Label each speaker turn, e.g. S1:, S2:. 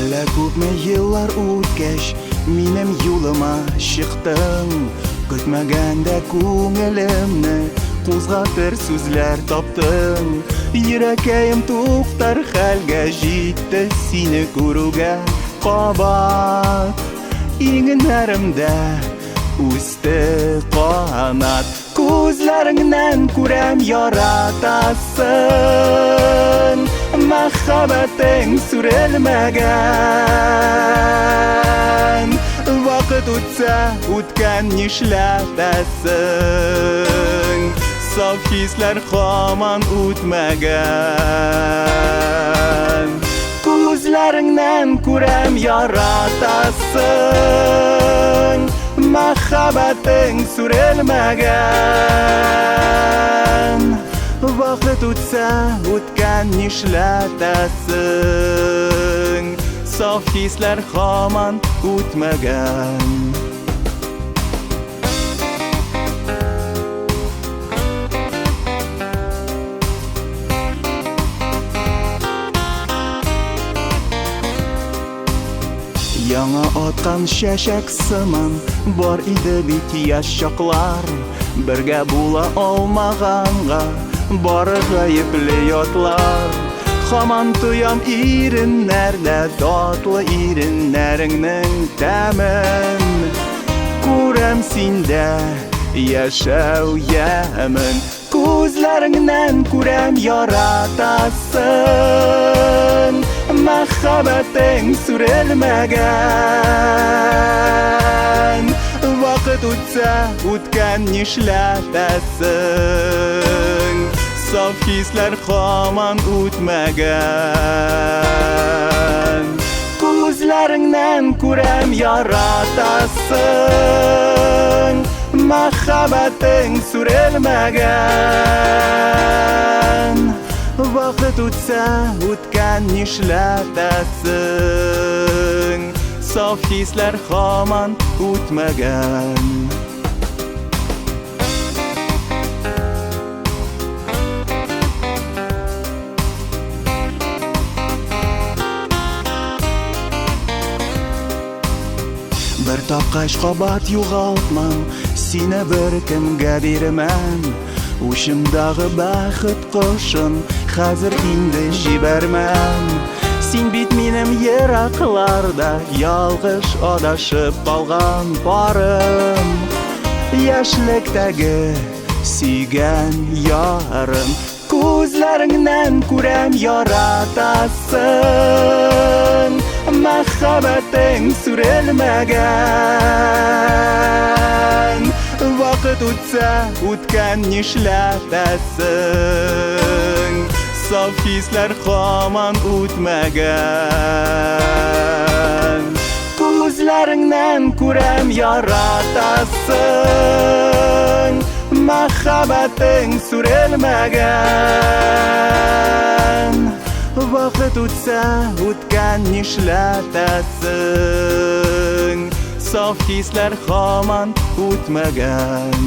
S1: Әллә күпме еллар үткәч, минем юлыма чыктың. Көтмәгәндә күңелемне кузгатыр сүзләр таптың. Йөрәкәем туктар хәлгә җитте сине күрүгә кабат. Иңнәремдә үсте канат. Күзләреңнән күрәм яратасың, мәхәббәтең сүрелмәгән. Вакыт үтсә, үткән нишләтәсең, саф хисләр һаман үтмәгән. Күзләреңнән күрәм яратасың, мәхәббәтең сүрелмәгән. Вакыт үтсә, үткән нишләтәсең, саф хисләр һаман үтмәгән. Яңа аткан чәчәк сыман бар иде бит яшь чаклар. Бергә була алмаганга бары гаепле ятлар. Һаман тоям иреннәрдә татлы иреннәреңнең тәмен. Күрәм синдә яшәү ямен. Күзләреңнән күрәм яратасың, мәхәббәтең сүрелмәгән. Вакыт үтсә, үткән нишләтәсең, саф хисләр һаман үтмәгән. Күзләреңнән күрәм яратасың, мәхәббәтең сүрелмәгән. Вакыт үтсә, үткән нишләтәсең, саф хисләр һаман үтмәгән. Бер тапкач кабат югалтмам, сине бер кемгә бирмәм. Ушымдагы бәхет кошын хәзер инде җибәрмәм. Син бит минем еракларда ялгыш адашып калган барым. Яшьлектәге сөйгән ярым. Күзләреңнән күрәм яратасың, мәхәббәтең сүрелмәгән. Вакыт үтсә, үткән нишләтәсең, саф хисләр һаман үтмәгән. Күзләреңнән күрәм яратасың, мәхәббәтең сүрелмәгән. Вакыт үтсә, үткән нишләтәсең, саф хисләр һаман үтмәгән.